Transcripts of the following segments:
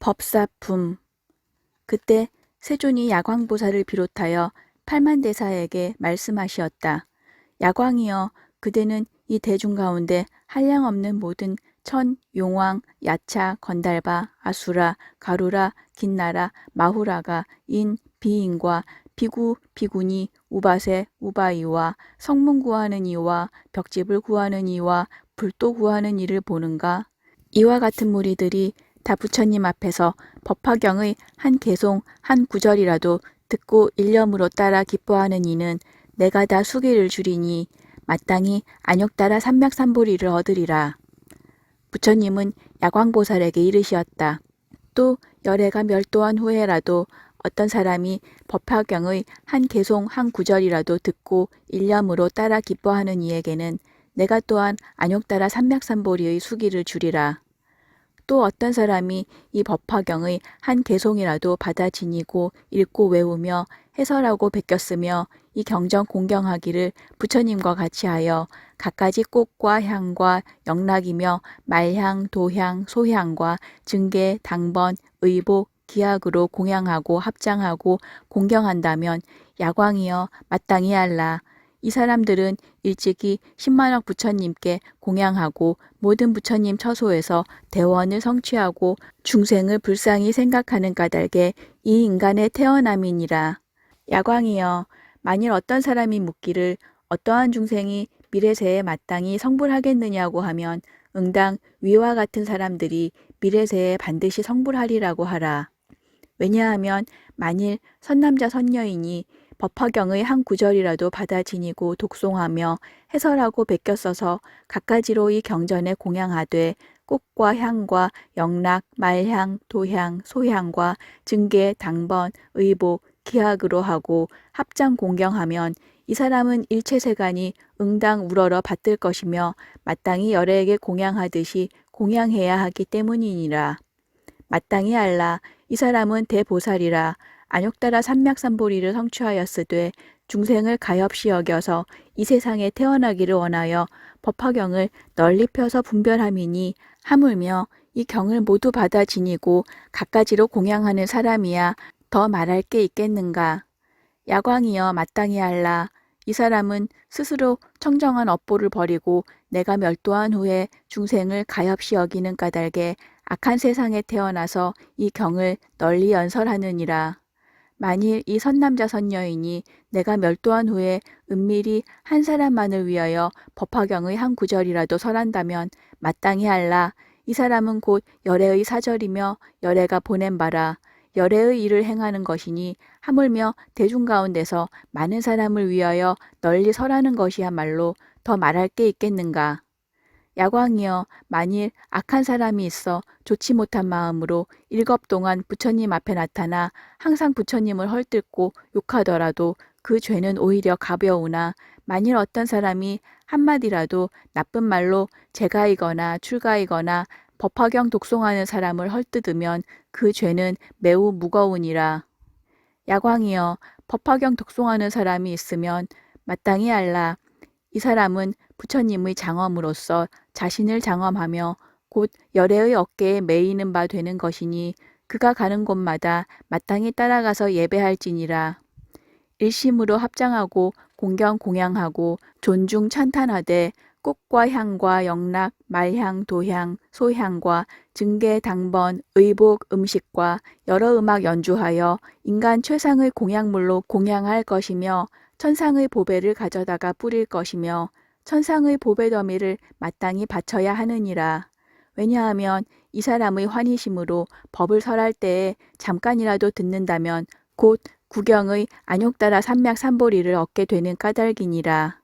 법사품. 그때 세존이 야광보살을 비롯하여 팔만대사에게 말씀하시었다. 야광이여, 그대는 이 대중 가운데 한량없는 모든 천, 용왕, 야차, 건달바, 아수라, 가루라, 긴나라, 마후라가 인, 비인과 비구, 비구니, 우바세, 우바이와 성문 구하는 이와 벽집을 구하는 이와 불도 구하는 이를 보는가? 이와 같은 무리들이 다 부처님 앞에서 법화경의 한 개송, 한 구절이라도 듣고 일념으로 따라 기뻐하는 이는 내가 다 수기를 주리니 마땅히 안욕 따라 삼맥삼보리를 얻으리라. 부처님은 야광보살에게 이르시었다. 또 열애가 멸도한 후에라도 어떤 사람이 법화경의 한 개송, 한 구절이라도 듣고 일념으로 따라 기뻐하는 이에게는 내가 또한 안욕 따라 삼맥삼보리의 수기를 주리라. 또 어떤 사람이 이 법화경의 한 개송이라도 받아 지니고 읽고 외우며 해설하고 베꼈으며 이 경전 공경하기를 부처님과 같이 하여 갖가지 꽃과 향과 영락이며 말향, 도향, 소향과 증계, 당번, 의복, 기약으로 공양하고 합장하고 공경한다면 야광이여 마땅히 할라. 이 사람들은 일찍이 10만억 부처님께 공양하고 모든 부처님 처소에서 대원을 성취하고 중생을 불쌍히 생각하는 까닭에 이 인간의 태어남이니라. 야광이여, 만일 어떤 사람이 묻기를 어떠한 중생이 미래세에 마땅히 성불하겠느냐고 하면 응당 위와 같은 사람들이 미래세에 반드시 성불하리라고 하라. 왜냐하면 만일 선남자 선녀인이 법화경의 한 구절이라도 받아 지니고 독송하며 해설하고 베껴 써서 갖가지로 이 경전에 공양하되 꽃과 향과 영락, 말향, 도향, 소향과 증계, 당번, 의복, 기약으로 하고 합장 공경하면 이 사람은 일체세간이 응당 우러러 받들 것이며 마땅히 열애에게 공양하듯이 공양해야 하기 때문이니라. 마땅히 알라. 이 사람은 대보살이라. 안욕 따라 삼맥삼보리를 성취하였으되 중생을 가엾이 여겨서 이 세상에 태어나기를 원하여 법화경을 널리 펴서 분별함이니 하물며 이 경을 모두 받아 지니고 갖가지로 공양하는 사람이야 더 말할 게 있겠는가. 야광이여 마땅히 알라. 이 사람은 스스로 청정한 업보를 버리고 내가 멸도한 후에 중생을 가엾이 여기는 까닭에 악한 세상에 태어나서 이 경을 널리 연설하느니라. 만일 이 선남자 선녀인이 내가 멸도한 후에 은밀히 한 사람만을 위하여 법화경의 한 구절이라도 설한다면 마땅히 알라. 이 사람은 곧 열애의 사절이며 열애가 보낸 바라. 열애의 일을 행하는 것이니 하물며 대중 가운데서 많은 사람을 위하여 널리 설하는 것이야말로 더 말할 게 있겠는가. 야광이여, 만일 악한 사람이 있어 좋지 못한 마음으로 일겁 동안 부처님 앞에 나타나 항상 부처님을 헐뜯고 욕하더라도 그 죄는 오히려 가벼우나 만일 어떤 사람이 한마디라도 나쁜 말로 제가이거나 출가이거나 법화경 독송하는 사람을 헐뜯으면 그 죄는 매우 무거우니라. 야광이여, 법화경 독송하는 사람이 있으면 마땅히 알라. 이 사람은 부처님의 장엄으로서 자신을 장엄하며 곧 열애의 어깨에 매이는 바 되는 것이니 그가 가는 곳마다 마땅히 따라가서 예배할지니라. 일심으로 합장하고 공경 공양하고 존중 찬탄하되 꽃과 향과 영락, 말향, 도향, 소향과 증계, 당번, 의복, 음식과 여러 음악 연주하여 인간 최상의 공양물로 공양할 것이며 천상의 보배를 가져다가 뿌릴 것이며 천상의 보배 더미를 마땅히 바쳐야 하느니라. 왜냐하면 이 사람의 환희심으로 법을 설할 때에 잠깐이라도 듣는다면 곧 구경의 안욕 따라 삼맥삼보리를 얻게 되는 까닭이니라.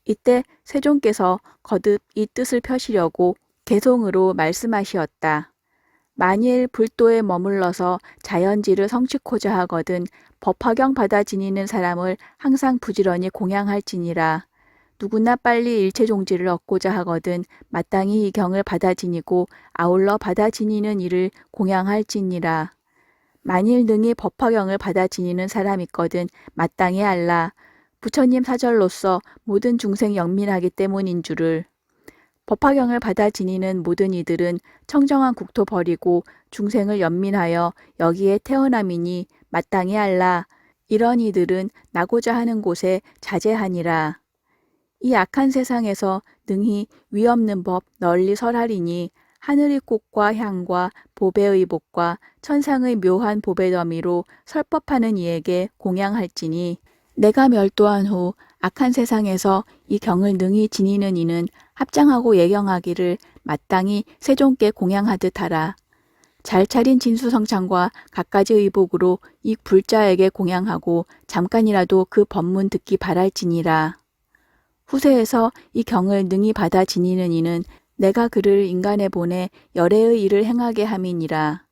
이때 세존께서 거듭 이 뜻을 펴시려고 개송으로 말씀하시었다. 만일 불도에 머물러서 자연지를 성취코자 하거든 법화경 받아 지니는 사람을 항상 부지런히 공양할지니라. 누구나 빨리 일체종지를 얻고자 하거든 마땅히 이 경을 받아 지니고 아울러 받아 지니는 이를 공양할지니라. 만일 능히 법화경을 받아 지니는 사람 있거든 마땅히 알라. 부처님 사절로서 모든 중생 영민하기 때문인 줄을. 법화경을 받아 지니는 모든 이들은 청정한 국토 버리고 중생을 연민하여 여기에 태어남이니 마땅히 알라. 이런 이들은 나고자 하는 곳에 자제하니라. 이 악한 세상에서 능히 위없는 법 널리 설하리니 하늘의 꽃과 향과 보배의 복과 천상의 묘한 보배더미로 설법하는 이에게 공양할지니 내가 멸도한 후 악한 세상에서 이 경을 능히 지니는 이는 합장하고 예경하기를 마땅히 세존께 공양하듯 하라. 잘 차린 진수성찬과 갖가지 의복으로 이 불자에게 공양하고 잠깐이라도 그 법문 듣기 바랄지니라. 후세에서 이 경을 능히 받아 지니는 이는 내가 그를 인간에 보내 열애의 일을 행하게 함이니라.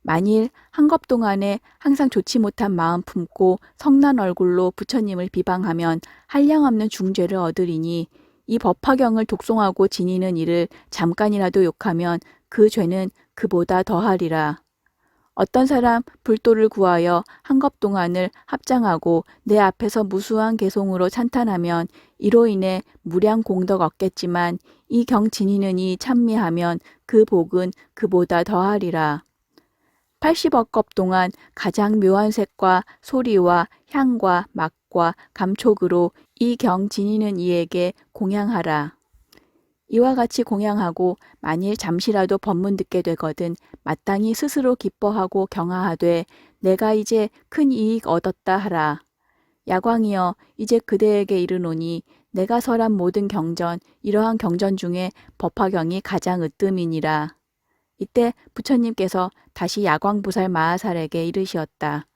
만일 한겁 동안에 항상 좋지 못한 마음 품고 성난 얼굴로 부처님을 비방하면 한량없는 중죄를 얻으리니 이 법화경을 독송하고 지니는 이를 잠깐이라도 욕하면 그 죄는 그보다 더하리라. 어떤 사람 불도를 구하여 한겁 동안을 합장하고 내 앞에서 무수한 개송으로 찬탄하면 이로 인해 무량 공덕 얻겠지만 이 경 지니는 이 찬미하면 그 복은 그보다 더하리라. 80억겁 동안 가장 묘한 색과 소리와 향과 맛과 감촉으로 이 경 지니는 이에게 공양하라. 이와 같이 공양하고 만일 잠시라도 법문 듣게 되거든 마땅히 스스로 기뻐하고 경하하되 내가 이제 큰 이익 얻었다 하라. 야광이여 이제 그대에게 이르노니 내가 설한 모든 경전 이러한 경전 중에 법화경이 가장 으뜸이니라. 이때 부처님께서 다시 야광보살 마하살에게 이르시었다.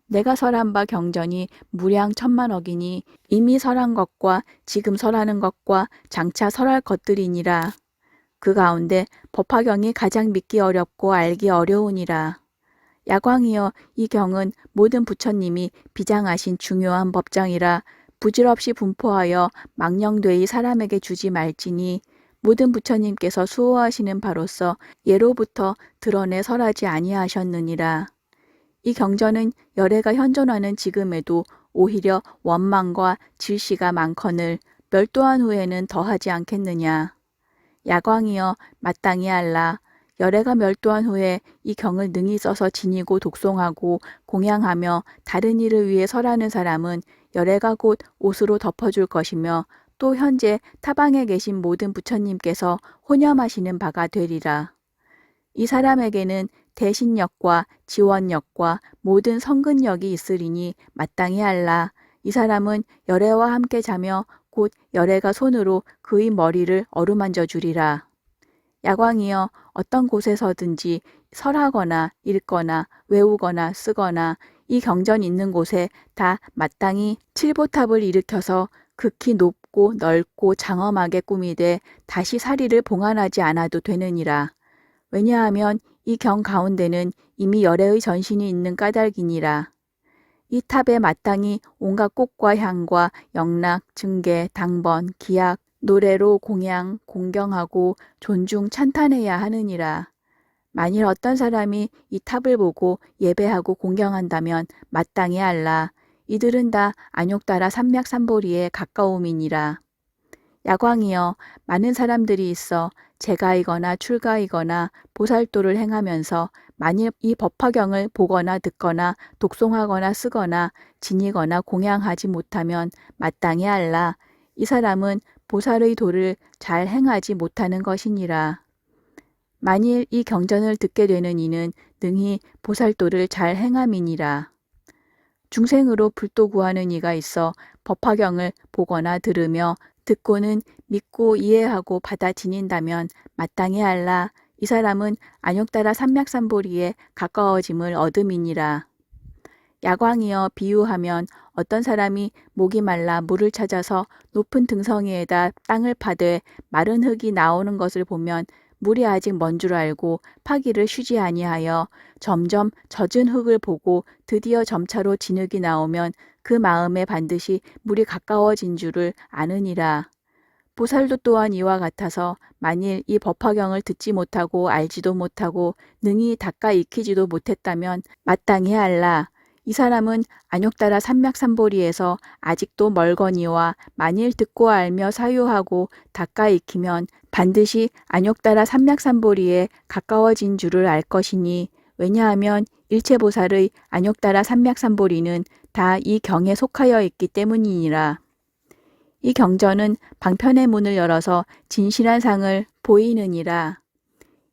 내가 설한 바 경전이 무량 천만억이니 이미 설한 것과 지금 설하는 것과 장차 설할 것들이니라. 그 가운데 법화경이 가장 믿기 어렵고 알기 어려우니라. 야광이여 이 경은 모든 부처님이 비장하신 중요한 법장이라 부질없이 분포하여 망령되이 사람에게 주지 말지니 모든 부처님께서 수호하시는 바로서 예로부터 드러내 설하지 아니하셨느니라. 이 경전은 열애가 현존하는 지금에도 오히려 원망과 질시가 많거늘 멸도한 후에는 더하지 않겠느냐. 야광이여 마땅히 알라. 열애가 멸도한 후에 이 경을 능히 써서 지니고 독송하고 공양하며 다른 일을 위해 설하는 사람은 열애가 곧 옷으로 덮어줄 것이며 또 현재 타방에 계신 모든 부처님께서 혼염하시는 바가 되리라. 이 사람에게는 대신력과 지원력과 모든 성근력이 있으리니 마땅히 알라. 이 사람은 열애와 함께 자며 곧 열애가 손으로 그의 머리를 어루만져 주리라. 야광이여 어떤 곳에서든지 설하거나 읽거나 외우거나 쓰거나 이 경전 있는 곳에 다 마땅히 칠보탑을 일으켜서 극히 높고 넓고 장엄하게 꾸미되 다시 사리를 봉안하지 않아도 되느니라. 왜냐하면 이 경 가운데는 이미 열애의 전신이 있는 까닭이니라. 이 탑에 마땅히 온갖 꽃과 향과 영락, 증계, 당번, 기약, 노래로 공양, 공경하고 존중 찬탄해야 하느니라. 만일 어떤 사람이 이 탑을 보고 예배하고 공경한다면 마땅히 알라. 이들은 다 안욕따라 삼맥삼보리에 가까움이니라. 야광이여 많은 사람들이 있어 제가이거나 출가이거나 보살도를 행하면서 만일 이 법화경을 보거나 듣거나 독송하거나 쓰거나 지니거나 공양하지 못하면 마땅히 알라. 이 사람은 보살의 도를 잘 행하지 못하는 것이니라. 만일 이 경전을 듣게 되는 이는 능히 보살도를 잘 행함이니라. 중생으로 불도 구하는 이가 있어 법화경을 보거나 들으며 듣고는 믿고 이해하고 받아 지닌다면 마땅히 알라. 이 사람은 안욕따라 삼맥삼보리에 가까워짐을 얻음이니라. 야광이여 비유하면 어떤 사람이 목이 말라 물을 찾아서 높은 등성이에다 땅을 파되 마른 흙이 나오는 것을 보면 물이 아직 먼 줄 알고 파기를 쉬지 아니하여 점점 젖은 흙을 보고 드디어 점차로 진흙이 나오면 그 마음에 반드시 물이 가까워진 줄을 아느니라. 보살도 또한 이와 같아서 만일 이 법화경을 듣지 못하고 알지도 못하고 능히 닦아 익히지도 못했다면 마땅히 알라. 이 사람은 안욕따라 삼맥삼보리에서 아직도 멀거니와 만일 듣고 알며 사유하고 닦아 익히면 반드시 안욕따라 삼맥삼보리에 가까워진 줄을 알 것이니 왜냐하면 일체보살의 안욕따라 삼맥삼보리는 다 이 경에 속하여 있기 때문이니라. 이 경전은 방편의 문을 열어서 진실한 상을 보이느니라.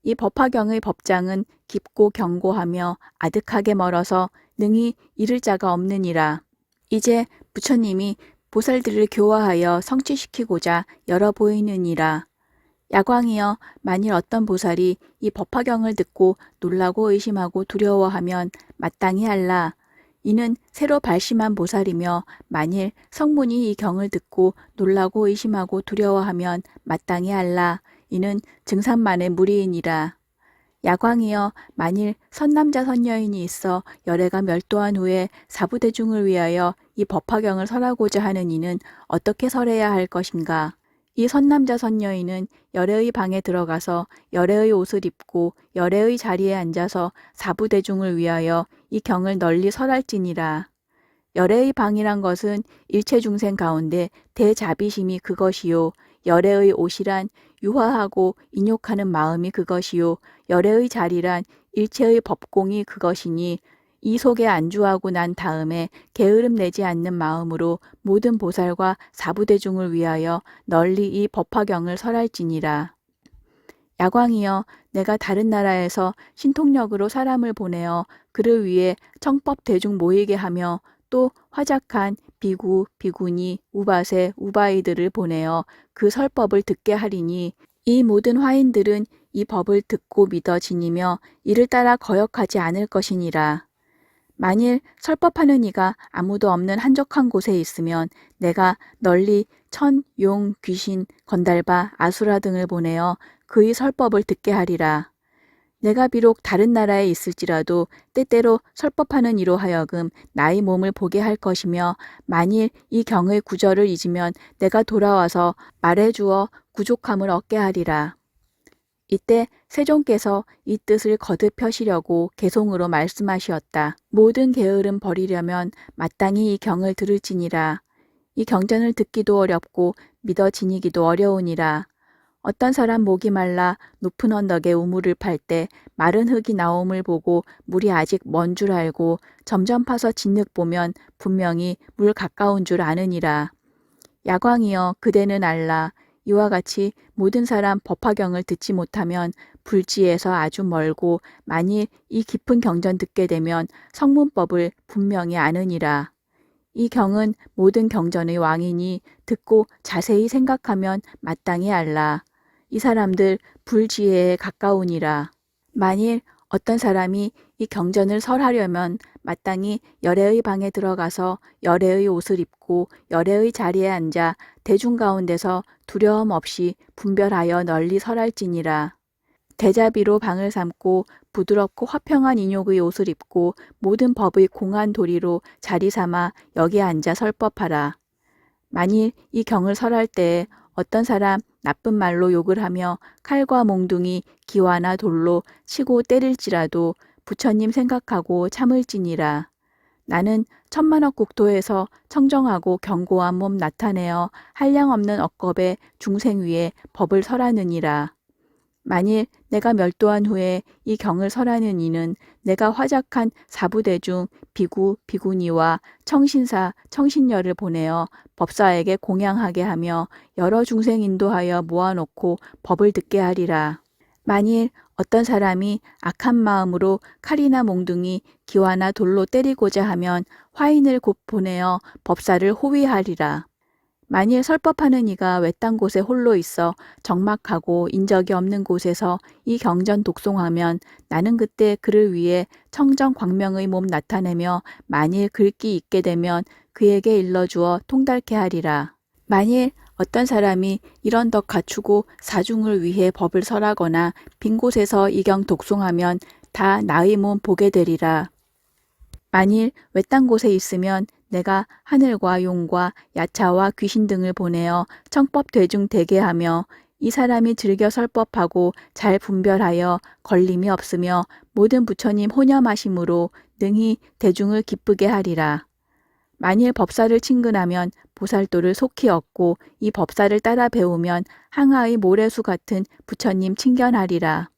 이 법화경의 법장은 깊고 견고하며 아득하게 멀어서 능히 이를 자가 없느니라. 이제 부처님이 보살들을 교화하여 성취시키고자 열어 보이느니라. 야광이여, 만일 어떤 보살이 이 법화경을 듣고 놀라고 의심하고 두려워하면 마땅히 알라. 이는 새로 발심한 보살이며 만일 성문이 이 경을 듣고 놀라고 의심하고 두려워하면 마땅히 알라. 이는 증산만의 무리이니라. 야광이여, 만일 선남자 선여인이 있어 열애가 멸도한 후에 사부대중을 위하여 이 법화경을 설하고자 하는 이는 어떻게 설해야 할 것인가? 이 선남자 선여인은 열애의 방에 들어가서 열애의 옷을 입고 열애의 자리에 앉아서 사부대중을 위하여 이 경을 널리 설할지니라. 열애의 방이란 것은 일체중생 가운데 대자비심이 그것이요. 열애의 옷이란 유화하고 인욕하는 마음이 그것이요. 열애의 자리란 일체의 법공이 그것이니 이 속에 안주하고 난 다음에 게으름 내지 않는 마음으로 모든 보살과 사부대중을 위하여 널리 이 법화경을 설할지니라. 야광이여, 내가 다른 나라에서 신통력으로 사람을 보내어 그를 위해 청법 대중 모이게 하며 또 화작한 비구, 비구니, 우바세, 우바이들을 보내어 그 설법을 듣게 하리니 이 모든 화인들은 이 법을 듣고 믿어 지니며 이를 따라 거역하지 않을 것이니라. 만일 설법하는 이가 아무도 없는 한적한 곳에 있으면 내가 널리 천, 용, 귀신, 건달바, 아수라 등을 보내어 그의 설법을 듣게 하리라. 내가 비록 다른 나라에 있을지라도 때때로 설법하는 이로 하여금 나의 몸을 보게 할 것이며 만일 이 경의 구절을 잊으면 내가 돌아와서 말해주어 구족함을 얻게 하리라. 이때 세종께서 이 뜻을 거듭 펴시려고 개송으로 말씀하시었다. 모든 게으름 버리려면 마땅히 이 경을 들을지니라. 이 경전을 듣기도 어렵고 믿어 지니기도 어려우니라. 어떤 사람 목이 말라 높은 언덕에 우물을 팔 때 마른 흙이 나옴을 보고 물이 아직 먼 줄 알고 점점 파서 진흙 보면 분명히 물 가까운 줄 아느니라. 야광이여, 그대는 알라. 이와 같이 모든 사람 법화경을 듣지 못하면 불지에서 아주 멀고 만일 이 깊은 경전 듣게 되면 성문법을 분명히 아느니라. 이 경은 모든 경전의 왕이니 듣고 자세히 생각하면 마땅히 알라. 이 사람들 불지혜에 가까우니라. 만일 어떤 사람이 이 경전을 설하려면 마땅히 열애의 방에 들어가서 열애의 옷을 입고 열애의 자리에 앉아 대중 가운데서 두려움 없이 분별하여 널리 설할지니라. 대자비로 방을 삼고 부드럽고 화평한 인욕의 옷을 입고 모든 법의 공한 도리로 자리 삼아 여기에 앉아 설법하라. 만일 이 경을 설할 때에 어떤 사람 나쁜 말로 욕을 하며 칼과 몽둥이, 기와나 돌로 치고 때릴지라도 부처님 생각하고 참을지니라. 나는 천만억 국토에서 청정하고 견고한 몸 나타내어 한량없는 억겁의 중생 위에 법을 설하느니라. 만일 내가 멸도한 후에 이 경을 설하는 이는 내가 화작한 사부대중, 비구, 비구니와 청신사, 청신녀를 보내어 법사에게 공양하게 하며 여러 중생 인도하여 모아놓고 법을 듣게 하리라. 만일 어떤 사람이 악한 마음으로 칼이나 몽둥이, 기와나 돌로 때리고자 하면 화인을 곧 보내어 법사를 호위하리라. 만일 설법하는 이가 외딴 곳에 홀로 있어 적막하고 인적이 없는 곳에서 이 경전 독송하면 나는 그때 그를 위해 청정 광명의 몸 나타내며 만일 글귀 있게 되면 그에게 일러주어 통달케 하리라. 만일 어떤 사람이 이런 덕 갖추고 사중을 위해 법을 설하거나 빈 곳에서 이 경 독송하면 다 나의 몸 보게 되리라. 만일 외딴 곳에 있으면 내가 하늘과 용과 야차와 귀신 등을 보내어 청법 대중 되게 하며 이 사람이 즐겨 설법하고 잘 분별하여 걸림이 없으며 모든 부처님 호념하심으로 능히 대중을 기쁘게 하리라. 만일 법사를 친근하면 보살도를 속히 얻고 이 법사를 따라 배우면 항아의 모래수 같은 부처님 친견하리라.